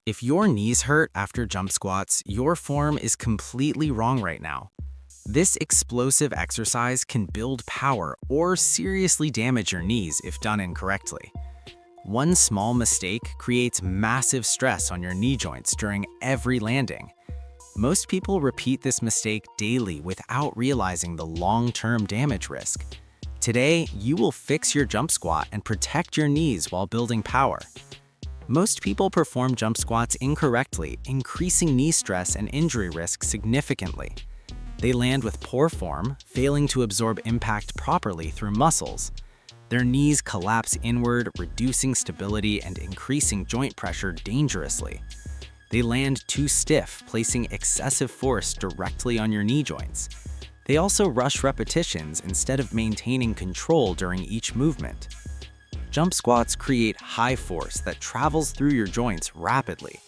If your knees hurt after jump squats, your form is completely wrong right now. This explosive exercise can build power or seriously damage your knees if done incorrectly. One small mistake creates massive stress on your knee joints during every landing. Most people repeat this mistake daily without realizing the long-term damage risk. Today, you will fix your jump squat and protect your knees while building power. Most people perform jump squats incorrectly, increasing knee stress and injury risk significantly. They land with poor form, failing to absorb impact properly through muscles. Their knees collapse inward, reducing stability and increasing joint pressure dangerously. They land too stiff, placing excessive force directly on your knee joints. They also rush repetitions instead of maintaining control during each movement. Jump squats create high force that travels through your joints rapidly.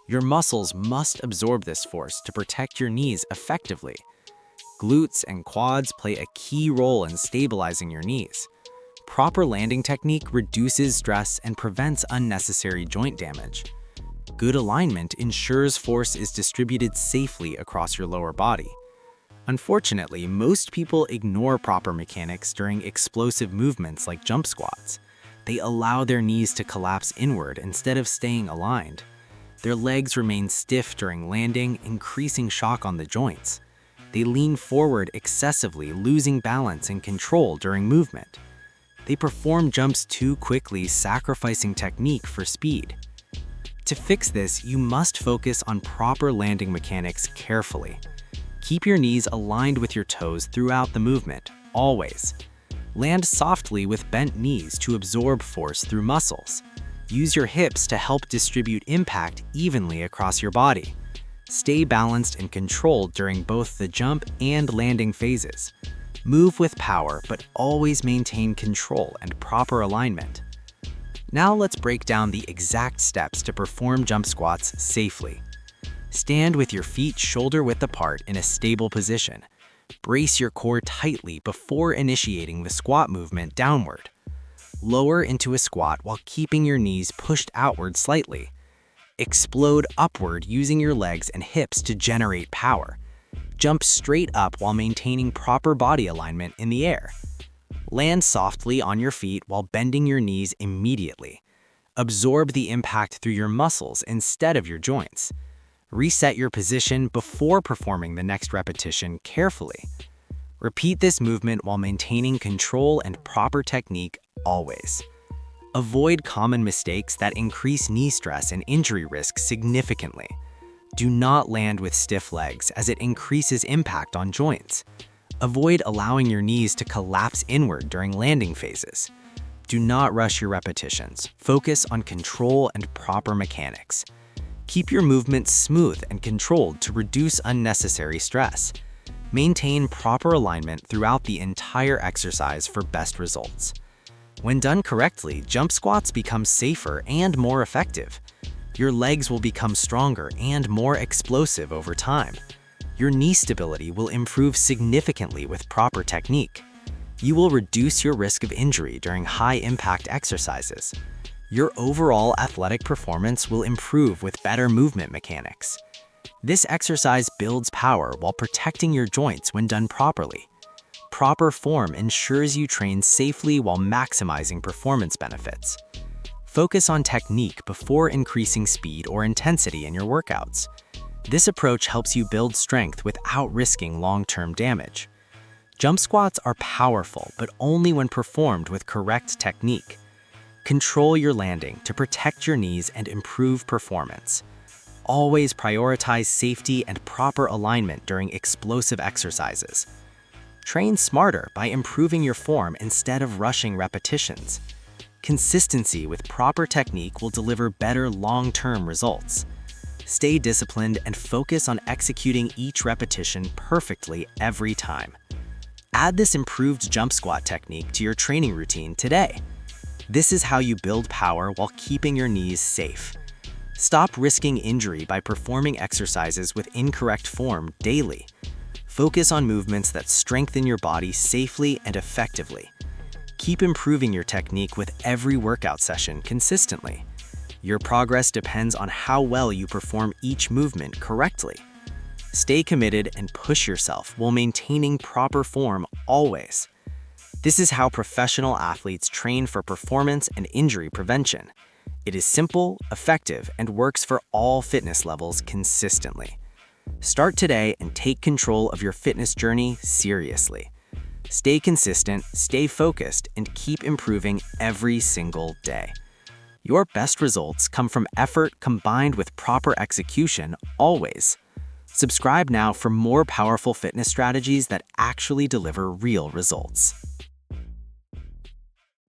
Your muscles must absorb this force to protect your knees effectively. Glutes and quads play a key role in stabilizing your knees. Proper landing technique reduces stress and prevents unnecessary joint damage. Good alignment ensures force is distributed safely across your lower body. Unfortunately, most people ignore proper mechanics during explosive movements like jump squats. They allow their knees to collapse inward instead of staying aligned. Their legs remain stiff during landing, increasing shock on the joints. They lean forward excessively, losing balance and control during movement. They perform jumps too quickly, sacrificing technique for speed. To fix this, you must focus on proper landing mechanics carefully. Keep your knees aligned with your toes throughout the movement, always. Land softly with bent knees to absorb force through muscles. Use your hips to help distribute impact evenly across your body. Stay balanced and controlled during both the jump and landing phases. Move with power, but always maintain control and proper alignment. Now let's break down the exact steps to perform jump squats safely. Stand with your feet shoulder-width apart in a stable position. Brace your core tightly before initiating the squat movement downward. Lower into a squat while keeping your knees pushed outward slightly. Explode upward using your legs and hips to generate power. Jump straight up while maintaining proper body alignment in the air. Land softly on your feet while bending your knees immediately. Absorb the impact through your muscles instead of your joints. Reset your position before performing the next repetition carefully. Repeat this movement while maintaining control and proper technique always. Avoid common mistakes that increase knee stress and injury risk significantly. Do not land with stiff legs as it increases impact on joints. Avoid allowing your knees to collapse inward during landing phases. Do not rush your repetitions. Focus on control and proper mechanics. Keep your movements smooth and controlled to reduce unnecessary stress. Maintain proper alignment throughout the entire exercise for best results. When done correctly, jump squats become safer and more effective. Your legs will become stronger and more explosive over time. Your knee stability will improve significantly with proper technique. You will reduce your risk of injury during high-impact exercises. Your overall athletic performance will improve with better movement mechanics. This exercise builds power while protecting your joints when done properly. Proper form ensures you train safely while maximizing performance benefits. Focus on technique before increasing speed or intensity in your workouts. This approach helps you build strength without risking long-term damage. Jump squats are powerful, but only when performed with correct technique. Control your landing to protect your knees and improve performance. Always prioritize safety and proper alignment during explosive exercises. Train smarter by improving your form instead of rushing repetitions. Consistency with proper technique will deliver better long-term results. Stay disciplined and focus on executing each repetition perfectly every time. Add this improved jump squat technique to your training routine today. This is how you build power while keeping your knees safe. Stop risking injury by performing exercises with incorrect form daily. Focus on movements that strengthen your body safely and effectively. Keep improving your technique with every workout session consistently. Your progress depends on how well you perform each movement correctly. Stay committed and push yourself while maintaining proper form always. This is how professional athletes train for performance and injury prevention. It is simple, effective, and works for all fitness levels consistently. Start today and take control of your fitness journey seriously. Stay consistent, stay focused, and keep improving every single day. Your best results come from effort combined with proper execution always. Subscribe now for more powerful fitness strategies that actually deliver real results.